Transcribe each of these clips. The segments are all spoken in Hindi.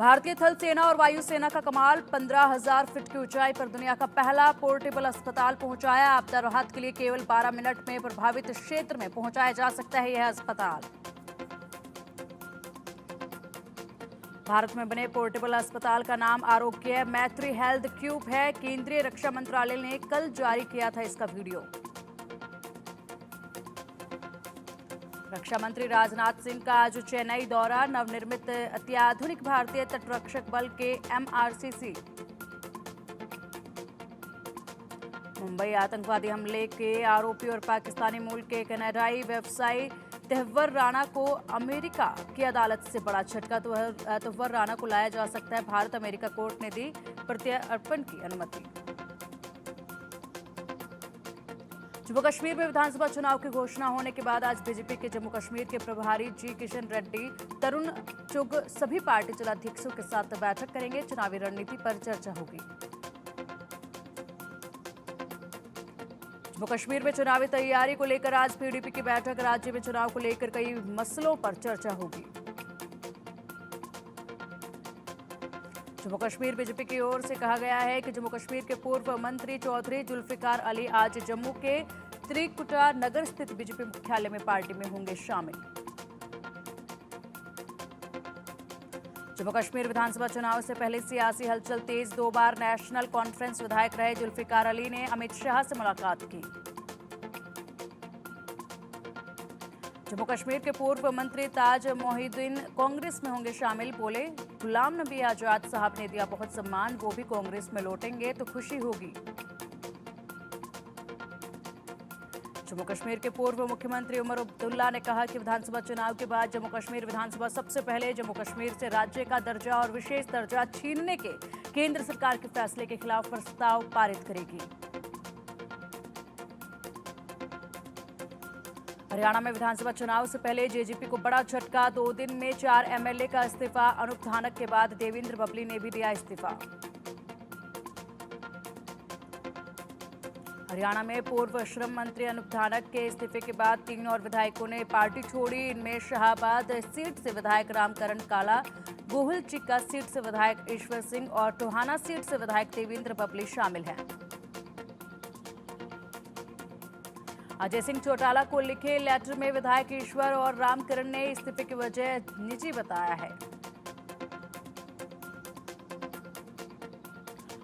भारतीय थल सेना और वायुसेना का कमाल, 15,000 फीट की ऊंचाई पर दुनिया का पहला पोर्टेबल अस्पताल पहुंचाया। आपदा राहत के लिए केवल 12 मिनट में प्रभावित क्षेत्र में पहुंचाया जा सकता है यह अस्पताल। भारत में बने पोर्टेबल अस्पताल का नाम आरोग्य मैत्री हेल्थ क्यूब है। केंद्रीय रक्षा मंत्रालय ने कल जारी किया था इसका वीडियो। रक्षा मंत्री राजनाथ सिंह का आज चेन्नई दौरा, नवनिर्मित अत्याधुनिक भारतीय तटरक्षक बल के MRCC मुंबई आतंकवादी हमले के आरोपी और पाकिस्तानी मूल के कनाडाई व्यवसायी तहव्वुर राणा को अमेरिका की अदालत से बड़ा झटका। तहव्वुर राणा को लाया जा सकता है भारत। अमेरिका कोर्ट ने दी प्रत्यर्पण की अनुमति। जम्मू कश्मीर में विधानसभा चुनाव की घोषणा होने के बाद आज बीजेपी के जम्मू कश्मीर के प्रभारी जी किशन रेड्डी, तरुण चुग सभी पार्टी जिलाध्यक्षों के साथ बैठक करेंगे। चुनावी रणनीति पर चर्चा होगी। जम्मू कश्मीर में चुनावी तैयारी को लेकर आज PDP की बैठक। राज्य में चुनाव को लेकर कई मसलों पर चर्चा होगी। जम्मू कश्मीर बीजेपी की ओर से कहा गया है कि जम्मू कश्मीर के पूर्व मंत्री चौधरी जुल्फिकार अली आज जम्मू के त्रिकुटा नगर स्थित बीजेपी मुख्यालय में पार्टी में होंगे शामिल। जम्मू कश्मीर विधानसभा चुनाव से पहले सियासी हलचल तेज। 2 बार नेशनल कॉन्फ्रेंस विधायक रहे जुल्फिकार अली ने अमित शाह से मुलाकात की। जम्मू कश्मीर के पूर्व मंत्री ताज मोहिउद्दीन कांग्रेस में होंगे शामिल। बोले, गुलाम नबी आजाद साहब ने दिया बहुत सम्मान, वो भी कांग्रेस में लौटेंगे तो खुशी होगी। जम्मू कश्मीर के पूर्व मुख्यमंत्री उमर अब्दुल्ला ने कहा कि विधानसभा चुनाव के बाद जम्मू कश्मीर विधानसभा सबसे पहले जम्मू कश्मीर से राज्य का दर्जा और विशेष दर्जा छीनने के केंद्र सरकार के फैसले के खिलाफ प्रस्ताव पारित करेगी। हरियाणा में विधानसभा चुनाव से पहले जेजेपी को बड़ा झटका। 2 दिन में 4 MLA का इस्तीफा। अनूप धानक के बाद देवेंद्र बबली ने भी दिया इस्तीफा। हरियाणा में पूर्व श्रम मंत्री अनूप धानक के इस्तीफे के बाद 3 और विधायकों ने पार्टी छोड़ी। इनमें शाहबाद सीट से विधायक रामकरण काला, गोहिल चिक्का सीट से विधायक ईश्वर सिंह और टोहाना सीट से विधायक देवेंद्र बबली शामिल हैं। अजय सिंह चौटाला को लिखे लेटर में विधायक ईश्वर और रामकरण ने इस्तीफे की वजह निजी बताया है।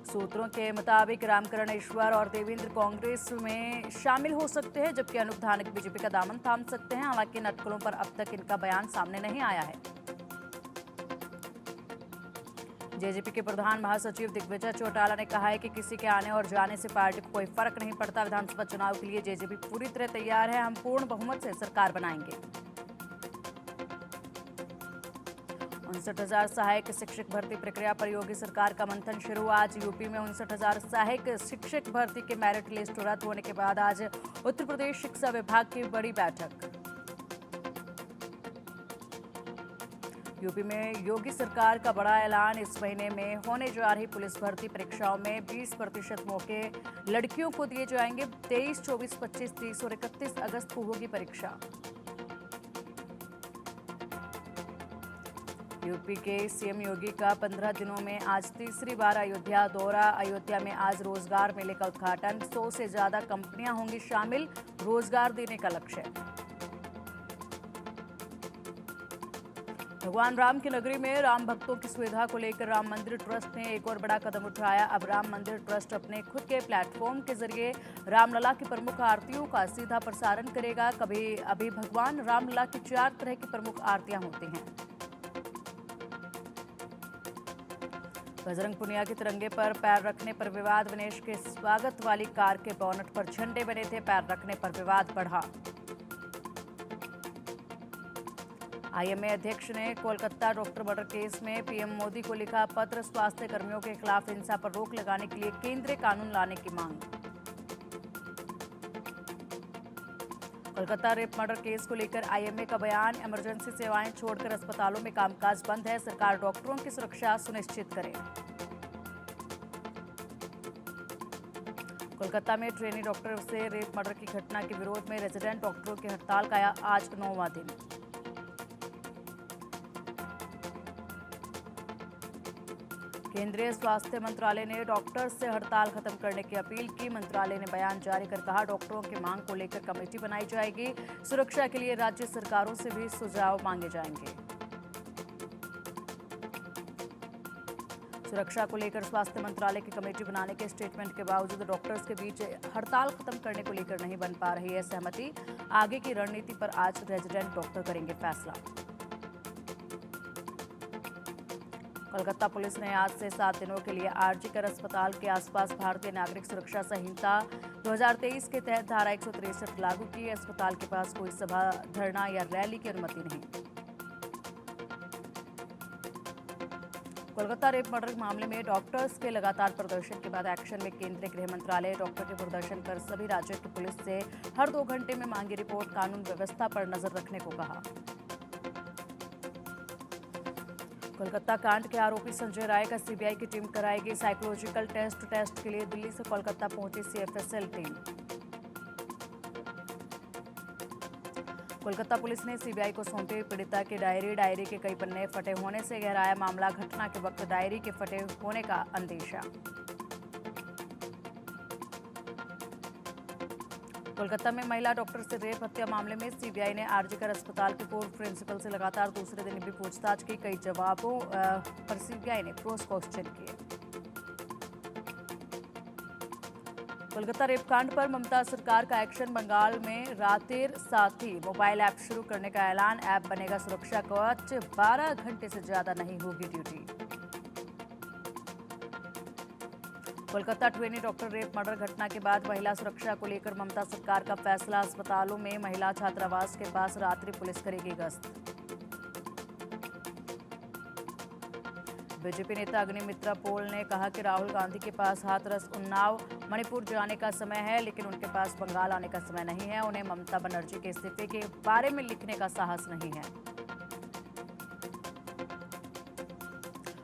सूत्रों के मुताबिक रामकरण, ईश्वर और देवेंद्र कांग्रेस में शामिल हो सकते हैं, जबकि अनूप धानक बीजेपी का दामन थाम सकते हैं। हालांकि इन अटकलों पर अब तक इनका बयान सामने नहीं आया है। जेजेपी के प्रधान महासचिव दिग्विजय चौटाला ने कहा है कि किसी के आने और जाने से पार्टी को कोई फर्क नहीं पड़ता। विधानसभा चुनाव के लिए जेजेपी पूरी तरह तैयार है। हम पूर्ण बहुमत से सरकार बनाएंगे। 59,000 सहायक शिक्षक भर्ती प्रक्रिया पर योगी सरकार का मंथन शुरू। आज यूपी में 59,000 सहायक शिक्षक भर्ती के मेरिट लिस्ट रद्द होने के बाद आज उत्तर प्रदेश शिक्षा विभाग की बड़ी बैठक। यूपी में योगी सरकार का बड़ा ऐलान। इस महीने में होने जा रही पुलिस भर्ती परीक्षाओं में 20% मौके लड़कियों को दिए जाएंगे। 23, 24, 25, 30 और 31 अगस्त को होगी परीक्षा। यूपी के सीएम योगी का 15 दिनों में आज तीसरी बार अयोध्या दौरा। अयोध्या में आज रोजगार मेले का उद्घाटन। 100 से ज्यादा कंपनियां होंगी शामिल। रोजगार देने का लक्ष्य। भगवान राम की नगरी में राम भक्तों की सुविधा को लेकर राम मंदिर ट्रस्ट ने एक और बड़ा कदम उठाया। अब राम मंदिर ट्रस्ट अपने खुद के प्लेटफॉर्म के जरिए रामलला की प्रमुख आरतियों का सीधा प्रसारण करेगा। अभी भगवान रामलला की 4 तरह की प्रमुख आरतियां होती हैं। बजरंग पुनिया के तिरंगे पर पैर रखने पर विवाद। विनेश के स्वागत वाली कार के बोनट पर झंडे बने थे, पैर रखने पर विवाद बढ़ा। IMA अध्यक्ष ने कोलकाता डॉक्टर मर्डर केस में पीएम मोदी को लिखा पत्र। स्वास्थ्य कर्मियों के खिलाफ हिंसा पर रोक लगाने के लिए केंद्रीय कानून लाने की मांग। कोलकाता रेप मर्डर केस को लेकर IMA का बयान। इमरजेंसी सेवाएं छोड़कर अस्पतालों में कामकाज बंद है। सरकार डॉक्टरों की सुरक्षा सुनिश्चित करे। कोलकाता में ट्रेनी डॉक्टर से रेप मर्डर की घटना के विरोध में रेजिडेंट डॉक्टरों की हड़ताल का आज 9वां दिन। केंद्रीय स्वास्थ्य मंत्रालय ने डॉक्टर्स से हड़ताल खत्म करने की अपील की। मंत्रालय ने बयान जारी कर कहा, डॉक्टरों की मांग को लेकर कमेटी बनाई जाएगी। सुरक्षा के लिए राज्य सरकारों से भी सुझाव मांगे जाएंगे। सुरक्षा को लेकर स्वास्थ्य मंत्रालय की कमेटी बनाने के स्टेटमेंट के बावजूद डॉक्टर्स के बीच हड़ताल खत्म करने को लेकर नहीं बन पा रही है सहमति। आगे की रणनीति पर आज रेजिडेंट डॉक्टर करेंगे फैसला। कोलकाता पुलिस ने आज से 7 दिनों के लिए आरजीकर अस्पताल के आसपास भारतीय नागरिक सुरक्षा संहिता 2023 के तहत धारा 163 लागू की। अस्पताल के पास कोई सभा, धरना या रैली की अनुमति नहीं। कोलकाता रेप मर्डर मामले में डॉक्टर्स के लगातार प्रदर्शन के बाद एक्शन में केंद्रीय गृह मंत्रालय डॉक्टर के प्रदर्शन पर सभी राज्यों की पुलिस से हर 2 घंटे में मांगी रिपोर्ट, कानून व्यवस्था पर नजर रखने को कहा। कोलकाता कांड के आरोपी संजय राय का सीबीआई की टीम कराएगी साइकोलॉजिकल टेस्ट के लिए दिल्ली से कोलकाता पहुंची सीएफएसएल टीम। कोलकाता पुलिस ने सीबीआई को सौंपी पीड़िता की डायरी के कई पन्ने फटे होने से गहराया मामला। घटना के वक्त डायरी के फटे होने का अंदेशा। कोलकाता में महिला डॉक्टर से रेप हत्या मामले में सीबीआई ने आरजीकर अस्पताल के पूर्व प्रिंसिपल से लगातार दूसरे दिन भी पूछताछ की। कई जवाबों पर सीबीआई ने क्रॉस क्वेश्चन किए। कोलकाता रेप कांड पर ममता सरकार का एक्शन। बंगाल में रातेर साथी मोबाइल ऐप शुरू करने का ऐलान। ऐप बनेगा सुरक्षा कवच, 12 घंटे से ज्यादा नहीं होगी ड्यूटी। कोलकाता ट्वेनी डॉक्टर रेप मर्डर घटना के बाद महिला सुरक्षा को लेकर ममता सरकार का फैसला। अस्पतालों में महिला छात्रावास के पास रात्रि पुलिस करेगी गश्त। बीजेपी नेता अग्निमित्रा पोल ने कहा कि राहुल गांधी के पास हाथरस, उन्नाव, मणिपुर जाने का समय है, लेकिन उनके पास बंगाल आने का समय नहीं है। उन्हें ममता बनर्जी के इस्तीफे के बारे में लिखने का साहस नहीं है।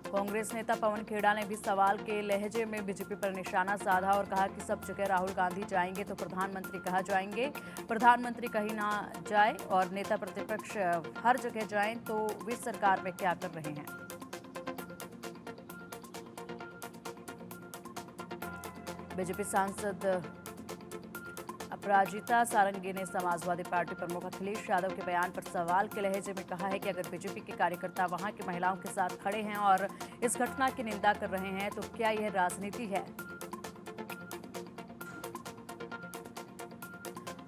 कांग्रेस नेता पवन खेड़ा ने भी सवाल के लहजे में बीजेपी पर निशाना साधा और कहा कि सब जगह राहुल गांधी जाएंगे तो प्रधानमंत्री कहाँ जाएंगे। प्रधानमंत्री कहीं ना जाए और नेता प्रतिपक्ष हर जगह जाएं तो वे सरकार में क्या कर रहे हैं। बीजेपी सांसद अपराजिता सारंगी ने समाजवादी पार्टी प्रमुख अखिलेश यादव के बयान पर सवाल के लहजे में कहा है कि अगर बीजेपी के कार्यकर्ता वहां की महिलाओं के साथ खड़े हैं और इस घटना की निंदा कर रहे हैं तो क्या यह राजनीति है।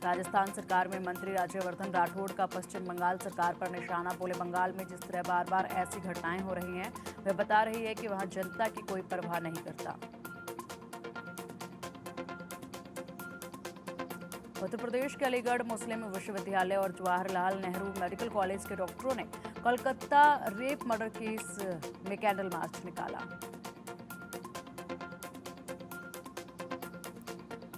राजस्थान सरकार में मंत्री राज्यवर्धन राठौड़ का पश्चिम बंगाल सरकार पर निशाना। बोले, बंगाल में जिस तरह बार बार ऐसी घटनाएं हो रही हैं वह बता रही है कि वहां जनता की कोई परवाह नहीं करता। उत्तर प्रदेश के अलीगढ़ मुस्लिम विश्वविद्यालय और जवाहरलाल नेहरू मेडिकल कॉलेज के डॉक्टरों ने कोलकाता रेप मर्डर केस में कैंडल मार्च निकाला।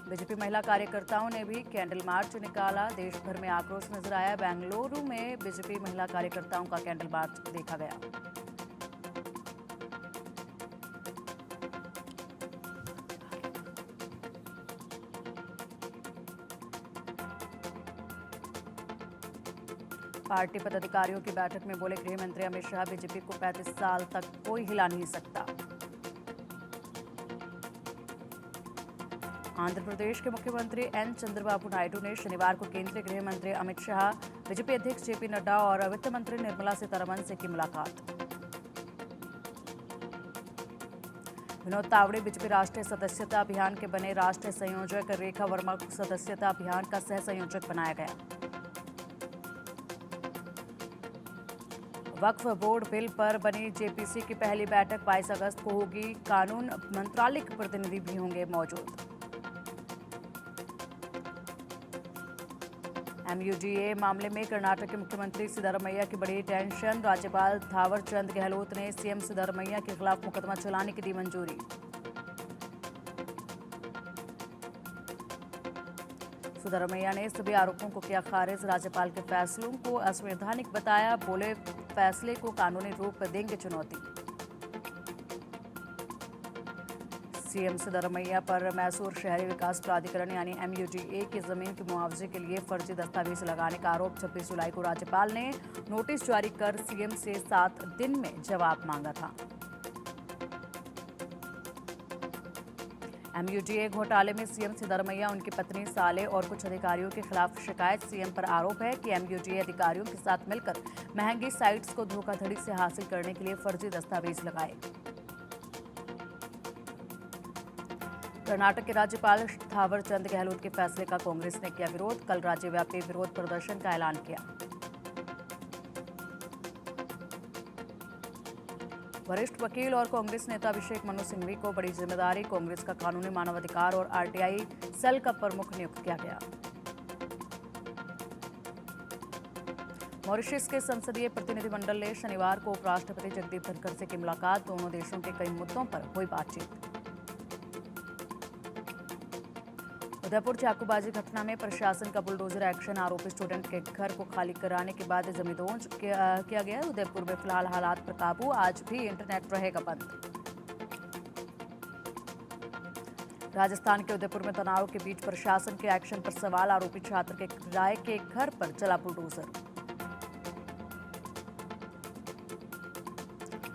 बीजेपी महिला कार्यकर्ताओं ने भी कैंडल मार्च निकाला। देश भर में आक्रोश नजर आया। बेंगलुरु में बीजेपी महिला कार्यकर्ताओं का कैंडल मार्च देखा गया। पार्टी पदाधिकारियों की बैठक में बोले गृह मंत्री अमित शाह, बीजेपी को 35 साल तक कोई हिला नहीं सकता। आंध्र प्रदेश के मुख्यमंत्री एन चंद्रबाबू नायडू ने शनिवार को केंद्रीय गृह मंत्री अमित शाह, बीजेपी अध्यक्ष जेपी नड्डा और वित्त मंत्री निर्मला सीतारमण से की मुलाकात। विनोद तावड़े बीजेपी राष्ट्रीय सदस्यता अभियान के बने। राष्ट्रीय संयोजक रेखा वर्मा को सदस्यता अभियान का सह संयोजक बनाया गया। वक्फ बोर्ड बिल पर बनी जेपीसी की पहली बैठक 22 अगस्त को होगी। कानून मंत्रालय के प्रतिनिधि भी होंगे मौजूद। एमयूडीए मामले में कर्नाटक के मुख्यमंत्री सिद्धारमैया की बड़ी टेंशन। राज्यपाल थावरचंद गहलोत ने सीएम सिद्धारमैया के खिलाफ मुकदमा चलाने की दी मंजूरी। सिद्धारमैया ने सभी आरोपों को किया खारिज। राज्यपाल के फैसलों को असंवैधानिक बताया। बोले, फैसले को कानूनी रूप देंगे चुनौती। सीएम सिद्धारमैया पर मैसूर शहरी विकास प्राधिकरण यानी एमयूडीए की जमीन के मुआवजे के लिए फर्जी दस्तावेज लगाने का आरोप। 26 जुलाई को राज्यपाल ने नोटिस जारी कर सीएम से 7 दिन में जवाब मांगा था। एमयूडीए घोटाले में सीएम सिद्धरमैया, उनकी पत्नी साले और कुछ अधिकारियों के खिलाफ शिकायत। सीएम पर आरोप है कि एमयूडीए अधिकारियों के साथ मिलकर महंगी साइट्स को धोखाधड़ी से हासिल करने के लिए फर्जी दस्तावेज लगाए। कर्नाटक के राज्यपाल थावरचंद गहलोत के फैसले का कांग्रेस ने किया विरोध। कल राज्यव्यापी विरोध प्रदर्शन का ऐलान किया। वरिष्ठ वकील और कांग्रेस नेता अभिषेक मनु सिंघवी को बड़ी जिम्मेदारी। कांग्रेस का कानूनी मानवाधिकार और आरटीआई सेल का प्रमुख नियुक्त किया गया। मॉरिशस के संसदीय प्रतिनिधिमंडल ने शनिवार को उपराष्ट्रपति जगदीप धनखड़ से की मुलाकात। दोनों देशों के कई मुद्दों पर हुई बातचीत। उदयपुर चाकूबाजी घटना में प्रशासन का बुलडोजर एक्शन। आरोपी स्टूडेंट के घर को खाली कराने के बाद जमींदोज किया गया। उदयपुर में फिलहाल हालात पर काबू। आज भी इंटरनेट रहेगा बंद। राजस्थान के उदयपुर में तनाव के बीच प्रशासन के एक्शन पर सवाल। आरोपी छात्र के किराए के घर पर चला बुलडोजर।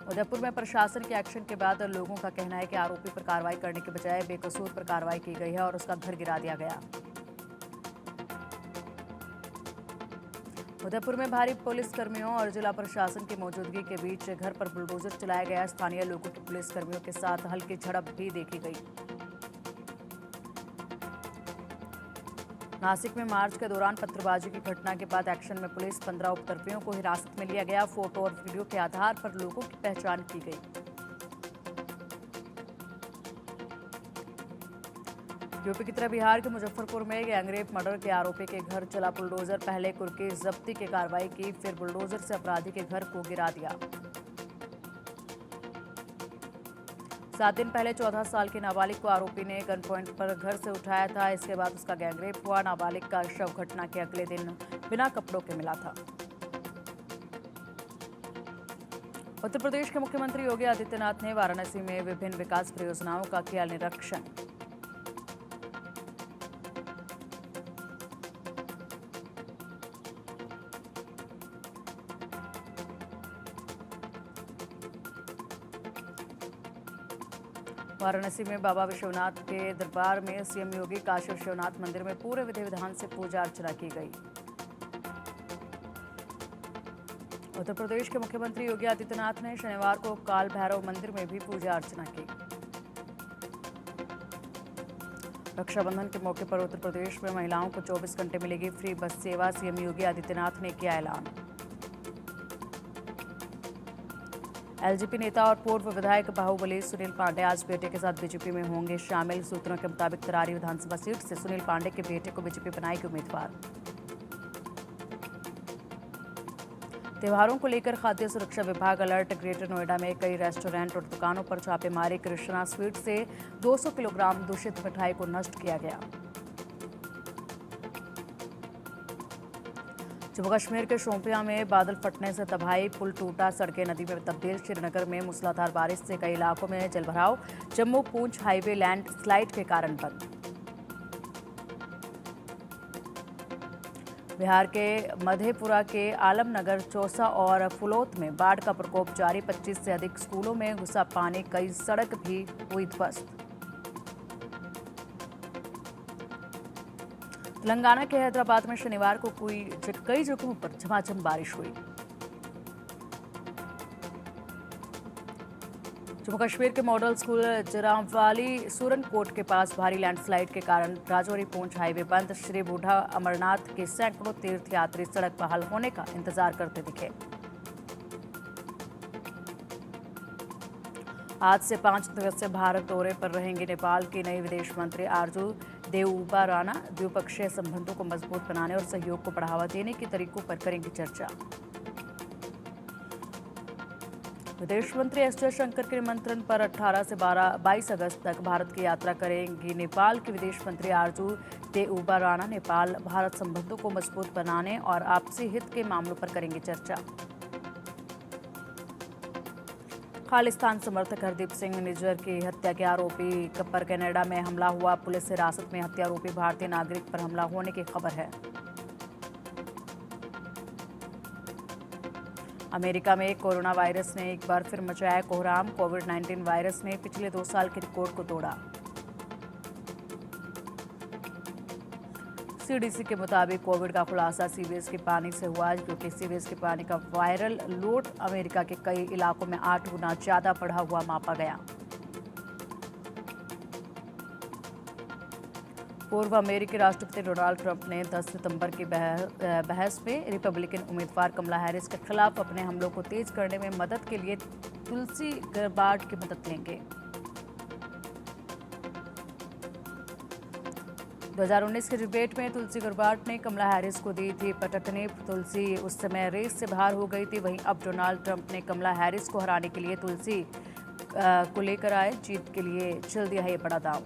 उदयपुर में प्रशासन के एक्शन के बाद लोगों का कहना है कि आरोपी पर कार्रवाई करने के बजाय बेकसूर पर कार्रवाई की गई है और उसका घर गिरा दिया गया। उदयपुर में भारी पुलिस कर्मियों और जिला प्रशासन की मौजूदगी के बीच घर पर बुलडोजर चलाया गया। स्थानीय लोगों की पुलिस कर्मियों के साथ हल्की झड़प भी देखी गई। नासिक में मार्च के दौरान पत्थरबाजी की घटना के बाद एक्शन में पुलिस। 15 उपद्रवियों को हिरासत में लिया गया। फोटो और वीडियो के आधार पर लोगों की पहचान की गई। यूपी की तरह बिहार के मुजफ्फरपुर में गैंगरेप मर्डर के आरोपी के घर चला बुलडोजर। पहले कुर्की जब्ती की कार्रवाई की, फिर बुलडोजर से अपराधी के घर को गिरा दिया। 7 दिन पहले 14 साल के नाबालिग को आरोपी ने गन पॉइंट पर घर से उठाया था। इसके बाद उसका गैंगरेप हुआ। नाबालिग का शव घटना के अगले दिन बिना कपड़ों के मिला था। उत्तर प्रदेश के मुख्यमंत्री योगी आदित्यनाथ ने वाराणसी में विभिन्न विकास परियोजनाओं का किया निरीक्षण। वाराणसी में बाबा विश्वनाथ के दरबार में सीएम योगी काशी विश्वनाथ मंदिर में पूरे विधि विधान से पूजा अर्चना की गई। उत्तर प्रदेश के मुख्यमंत्री योगी आदित्यनाथ ने शनिवार को काल भैरव मंदिर में भी पूजा अर्चना की। रक्षाबंधन के मौके पर उत्तर प्रदेश में महिलाओं को 24 घंटे मिलेगी फ्री बस सेवा। सीएम योगी आदित्यनाथ ने किया ऐलान। एलजेपी नेता और पूर्व विधायक बाहुबली सुनील पांडे आज बेटे के साथ बीजेपी में होंगे शामिल। सूत्रों के मुताबिक तरारी विधानसभा सीट से सुनील पांडे के बेटे को बीजेपी बनाएगी उम्मीदवार। त्योहारों को लेकर खाद्य सुरक्षा विभाग अलर्ट। ग्रेटर नोएडा में कई रेस्टोरेंट और दुकानों पर छापेमारी। कृष्णा स्वीट से 200 किलोग्राम दूषित मिठाई को नष्ट किया गया। जम्मू कश्मीर के शोपियां में बादल फटने से तबाही। पुल टूटा, सड़कें नदी में तब्दील। श्रीनगर में मूसलाधार बारिश से कई इलाकों में जलभराव। जम्मू पूंछ हाईवे लैंड स्लाइड के कारण बंद। बिहार के मधेपुरा के आलमनगर, चौसा और फुलोत में बाढ़ का प्रकोप जारी। 25 से अधिक स्कूलों में घुसा पानी। कई सड़क भी हुई ध्वस्त। तेलंगाना के हैदराबाद में शनिवार को कई जगहों पर झमाझम बारिश हुई। जम्मू कश्मीर के मॉडल स्कूल जरांवाली सूरनकोट के पास भारी लैंडस्लाइड के कारण राजौरी पूंछ हाईवे बंद। श्री बूढ़ा अमरनाथ के सैकड़ों तीर्थयात्री सड़क बहाल होने का इंतजार करते दिखे। आज से 5 दिवसीय भारत दौरे पर रहेंगे नेपाल की नई विदेश मंत्री आरजू देवउबा राणा। द्विपक्षीय संबंधों को मजबूत बनाने और सहयोग को बढ़ावा देने के तरीकों पर करेंगी चर्चा। विदेश मंत्री एस जयशंकर के निमंत्रण पर 18 से 22 अगस्त तक भारत की यात्रा करेंगी नेपाल के विदेश मंत्री आरजू देवउबा राणा। नेपाल भारत संबंधों को मजबूत बनाने और आपसी हित के मामलों पर करेंगे चर्चा। खालिस्तान समर्थक हरदीप सिंह निज्जर की हत्या के आरोपी पर कनाडा में हमला हुआ। पुलिस हिरासत में हत्यारोपी भारतीय नागरिक पर हमला होने की खबर है। अमेरिका में कोरोना वायरस ने एक बार फिर मचाया कोहराम। कोविड-19 वायरस ने पिछले 2 साल के रिकॉर्ड को तोड़ा। सीडीसी के मुताबिक कोविड का खुलासा सीवेज के पानी से हुआ, क्योंकि सीवेज के पानी का वायरल लोड अमेरिका के कई इलाकों में 8 गुना ज्यादा बढ़ा हुआ मापा गया। पूर्व अमेरिकी राष्ट्रपति डोनाल्ड ट्रंप ने 10 सितंबर की बहस में रिपब्लिकन उम्मीदवार कमला हैरिस के खिलाफ अपने हमलों को तेज करने में मदद के लिए तुलसी गबार्ड की मदद लेंगे। 2019 के डिबेट में तुलसी गबार्ड ने कमला हैरिस को दी थी पटकनी। तुलसी उस समय रेस से बाहर हो गई थी। वहीं अब डोनाल्ड ट्रंप ने कमला हैरिस को हराने के लिए तुलसी को लेकर आए। जीत के लिए चल दिया है ये बड़ा दांव।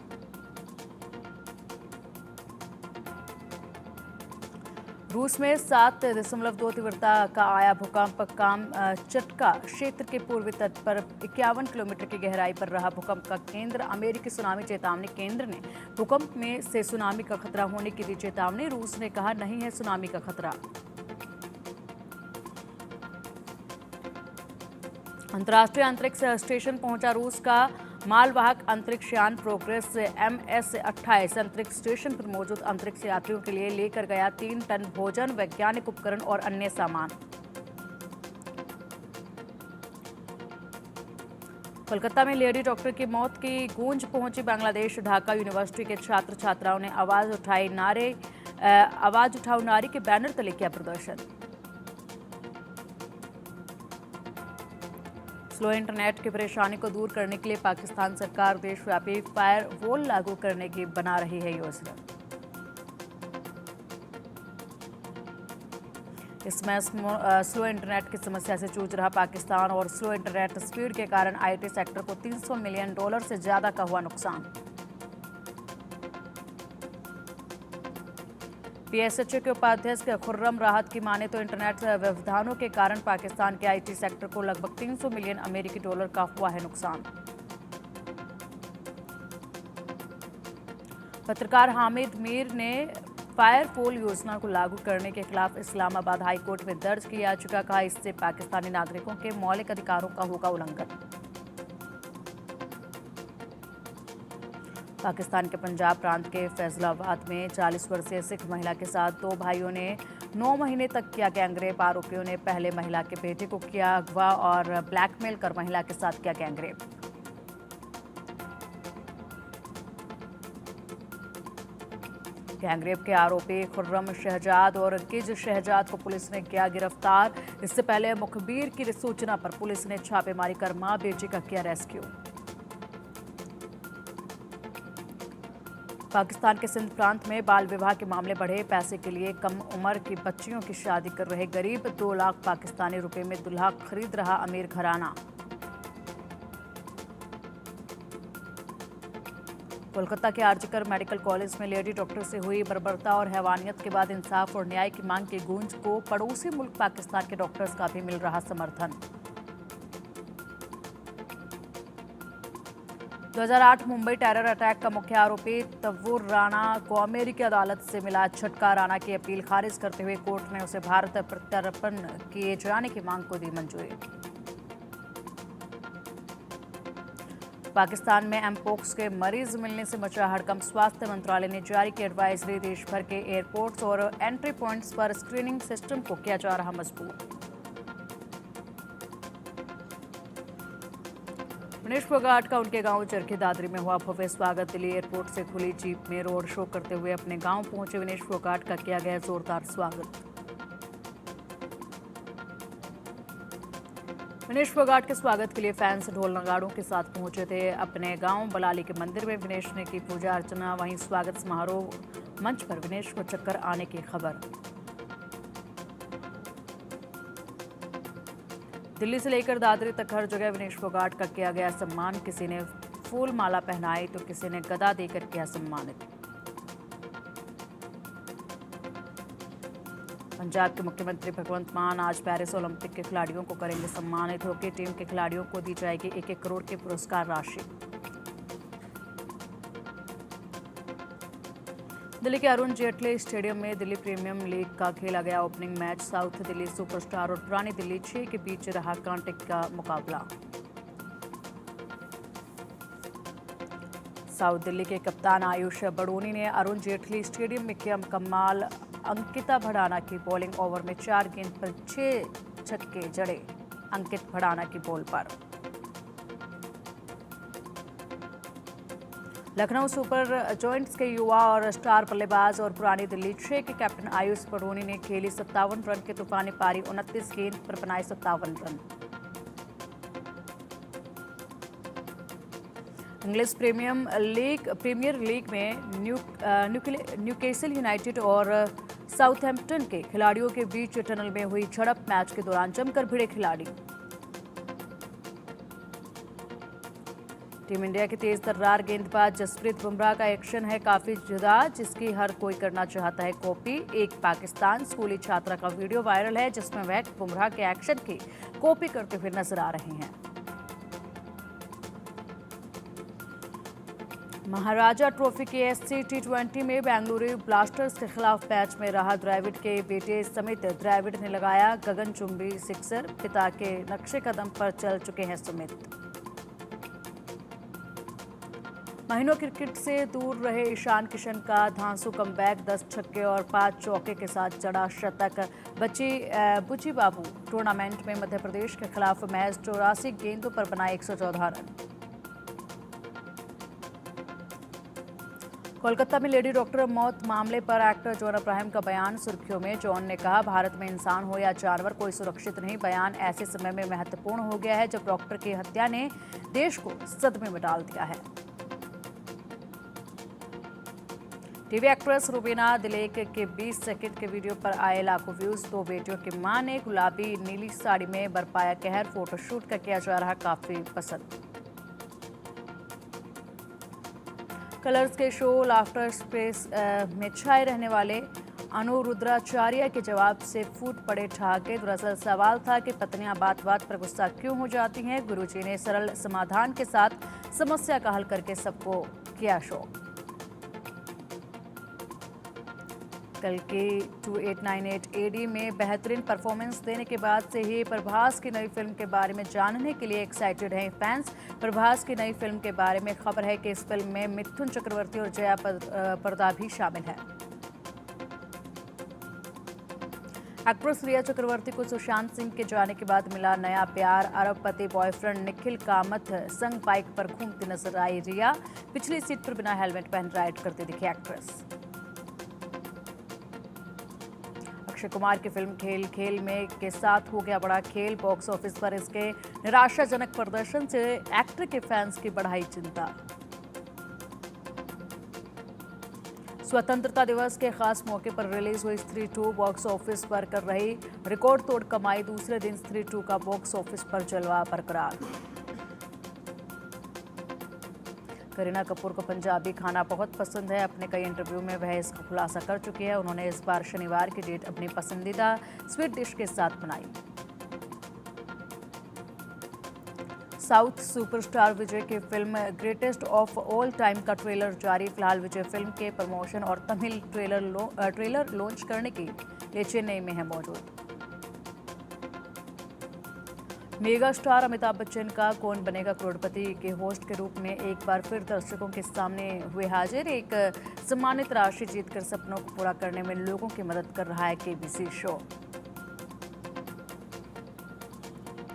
रूस में 7.2 तीव्रता का आया भूकंप काम चटका क्षेत्र के पूर्वी तट पर 51 किलोमीटर की गहराई पर रहा। भूकंप का केंद्र अमेरिकी सुनामी चेतावनी केंद्र ने भूकंप में से सुनामी का खतरा होने की दी चेतावनी। रूस ने कहा नहीं है सुनामी का खतरा। अंतर्राष्ट्रीय अंतरिक्ष स्टेशन पहुंचा रूस का मालवाहक अंतरिक्ष यान प्रोग्रेस MS-28 अंतरिक्ष स्टेशन पर मौजूद अंतरिक्ष यात्रियों के लिए लेकर गया 3 टन भोजन, वैज्ञानिक उपकरण और अन्य सामान। कोलकाता में लेडी डॉक्टर की मौत की गूंज पहुंची बांग्लादेश। ढाका यूनिवर्सिटी के छात्र छात्राओं ने आवाज उठाओ नारी के बैनर तले किया प्रदर्शन। स्लो इंटरनेट की परेशानी को दूर करने के लिए पाकिस्तान सरकार देशव्यापी फायरवॉल लागू करने की बना रही है योजना। इसमें स्लो इंटरनेट की समस्या से जूझ रहा पाकिस्तान और स्लो इंटरनेट स्पीड के कारण IT सेक्टर को $300 मिलियन से ज्यादा का हुआ नुकसान। PSHO के उपाध्यक्ष खुर्रम राहत की माने तो इंटरनेट व्यवधानों के कारण पाकिस्तान के IT सेक्टर को लगभग $300 मिलियन का हुआ है नुकसान। पत्रकार हामिद मीर ने फायरवॉल योजना को लागू करने के खिलाफ इस्लामाबाद हाई कोर्ट में दर्ज की याचिका। कहा इससे पाकिस्तानी नागरिकों के मौलिक अधिकारों का होगा उल्लंघन। पाकिस्तान के पंजाब प्रांत के फैसलाबाद में 40 वर्षीय सिख महिला के साथ 2 भाइयों ने 9 महीने तक किया गैंगरेप। आरोपियों ने पहले महिला के बेटे को किया अगवा और ब्लैकमेल कर महिला के साथ किया गैंगरेप। गैंगरेप के आरोपी खुर्रम शहजाद और किज शहजाद को पुलिस ने किया गिरफ्तार। इससे पहले मुखबिर की सूचना पर पुलिस ने छापेमारी कर मां बेटी का किया रेस्क्यू। पाकिस्तान के सिंध प्रांत में बाल विवाह के मामले बढ़े। पैसे के लिए कम उम्र की बच्चियों की शादी कर रहे गरीब 2 लाख पाकिस्तानी रुपए में दुल्हा खरीद रहा अमीर घराना। कोलकाता के आरजीकर मेडिकल कॉलेज में लेडी डॉक्टर से हुई बर्बरता और हैवानियत के बाद इंसाफ और न्याय की मांग की गूंज को पड़ोसी मुल्क पाकिस्तान के डॉक्टर्स का भी मिल रहा समर्थन। 2008 मुंबई टेरर अटैक का मुख्य आरोपी तव्वूर राणा को अमेरिकी अदालत से मिला झटका। राणा की अपील खारिज करते हुए कोर्ट ने उसे भारत प्रत्यर्पण किए जाने की मांग को दी मंजूरी। पाकिस्तान में एमपोक्स के मरीज मिलने से मचा हड़कंप। स्वास्थ्य मंत्रालय ने जारी की एडवाइजरी। देश भर के एयरपोर्ट्स और एंट्री पॉइंट्स पर स्क्रीनिंग सिस्टम को किया जा रहा मजबूत। विनेश फोगाट का उनके गांव चरखी दादरी में हुआ भव्य स्वागत। दिल्ली एयरपोर्ट से खुली जीप में रोड शो करते हुए अपने गांव पहुंचे विनेश फोगाट का किया गया जोरदार स्वागत। विनेश फोगाट के स्वागत के लिए फैंस ढोल नगाड़ों के साथ पहुंचे थे। अपने गांव बलाली के मंदिर में विनेश ने की पूजा अर्चना। वहीं स्वागत समारोह मंच पर विनेश को चक्कर आने की खबर। दिल्ली से लेकर दादरी तक हर जगह विनेश फोगाट का किया गया सम्मान। किसी ने फूल माला पहनाई तो किसी ने गदा देकर किया सम्मानित। पंजाब के मुख्यमंत्री भगवंत मान आज पेरिस ओलंपिक के खिलाड़ियों को करेंगे सम्मानित। हॉकी टीम के खिलाड़ियों को दी जाएगी 1-1 करोड़ की पुरस्कार राशि। दिल्ली के अरुण जेटली स्टेडियम में दिल्ली प्रीमियर लीग का खेला गया opening match. South Delhi superstar और पुरानी दिल्ली 6 के बीच रहा कांटे का मुकाबला। साउथ दिल्ली के कप्तान आयुष बड़ोनी ने अरुण जेटली स्टेडियम में किया कमाल। अंकिता भड़ाना की बॉलिंग ओवर में 4 गेंद पर 6 छक्के जड़े अंकित भड़ाना की बॉल पर। लखनऊ सुपर जॉयंट्स के युवा और स्टार बल्लेबाज और पुरानी दिल्ली 6 के कैप्टन आयुष बड़ोनी ने खेली 57 रन की तूफानी पारी। 29 गेंद पर बनाए 57 रन। इंग्लिश प्रीमियर लीग में न्यूकैसल यूनाइटेड और साउथहैम्पटन के खिलाड़ियों के बीच टनल में हुई झड़प। मैच के दौरान जमकर भिड़े खिलाड़ी। टीम इंडिया के तेज तर्रार गेंदबाज जसप्रीत बुमराह का एक्शन है काफी जुदा, जिसकी हर कोई करना चाहता है कॉपी। एक पाकिस्तान स्कूली छात्रा का वीडियो वायरल है जिसमें वह बुमराह के एक्शन की कॉपी करते हुए नजर आ रहे हैं। महाराजा ट्रॉफी के एससी टी20 में बेंगलुरु ब्लास्टर्स के खिलाफ मैच में राहुल द्रविड़ के बेटे सुमित द्रविड़ ने लगाया गगनचुंबी सिक्सर। पिता के नक्शे कदम पर चल चुके हैं सुमित। महीनों क्रिकेट से दूर रहे ईशान किशन का धांसू कमबैक। 10 छक्के और 5 चौके के साथ जड़ा शतक। बुची बाबू टूर्नामेंट में मध्य प्रदेश के खिलाफ मैच 84 गेंदों पर बनाए 114 रन। कोलकाता में लेडी डॉक्टर मौत मामले पर एक्टर जॉन अब्राहम का बयान सुर्खियों में। जॉन ने कहा, भारत में इंसान हो या जानवर कोई सुरक्षित नहीं। बयान ऐसे समय में महत्वपूर्ण हो गया है जब डॉक्टर की हत्या ने देश को सदमे में डाल दिया है। टीवी एक्ट्रेस रुबीना दिलेक के 20 सेकंड के वीडियो पर आए लाखों व्यूज। 2 बेटियों की मां ने गुलाबी नीली साड़ी में बरपाया कहर। फोटोशूट का किया जा रहा काफी पसंद। कलर्स के शो लाफ्टर स्पेस में छाए रहने वाले अनुरुद्राचार्य के जवाब से फूट पड़े ठहाके। दरअसल सवाल था कि पत्नियां बात बात पर गुस्सा क्यों हो जाती हैं। गुरुजी ने सरल समाधान के साथ समस्या का हल करके सबको किया शो। कल के 2898 एडी में बेहतरीन परफॉर्मेंस देने के बाद से ही प्रभास की नई फिल्म के बारे में जानने के लिए एक्साइटेड हैं फैंस। प्रभास की नई फिल्म के बारे में खबर है कि इस फिल्म में मिथुन चक्रवर्ती और जया प्रदा भी शामिल है। एक्ट्रेस रिया चक्रवर्ती को सुशांत सिंह के जाने के बाद मिला नया प्यार। अरबपति बॉयफ्रेंड निखिल कामत संग बाइक पर घूमती नजर आई रिया। पिछली सीट पर बिना हेलमेट पहन राइड करती दिखी एक्ट्रेस। अक्षय कुमार की फिल्म खेल खेल में के साथ हो गया बड़ा खेल। बॉक्स ऑफिस पर इसके निराशाजनक प्रदर्शन से एक्टर के फैंस की बढ़ाई चिंता। स्वतंत्रता दिवस के खास मौके पर रिलीज हुई स्त्री 2 बॉक्स ऑफिस पर कर रही रिकॉर्ड तोड़ कमाई। दूसरे दिन स्त्री 2 का बॉक्स ऑफिस पर जलवा बरकरार। करीना कपूर को पंजाबी खाना बहुत पसंद है। अपने कई इंटरव्यू में वह इसका खुलासा कर चुकी है। उन्होंने इस बार शनिवार की डेट अपनी पसंदीदा स्वीट डिश के साथ बनाई। साउथ सुपरस्टार विजय की film greatest of all time का ट्रेलर जारी। फिलहाल विजय फिल्म के प्रमोशन और तमिल ट्रेलर लॉन्च करने के लिए चेन्नई में है मौजूद। मेगा स्टार अमिताभ बच्चन का कौन बनेगा करोड़पति के होस्ट के रूप में एक बार फिर दर्शकों के सामने हुए हाजिर। एक सम्मानित राशि जीतकर सपनों को पूरा करने में लोगों की मदद कर रहा है केबीसी शो।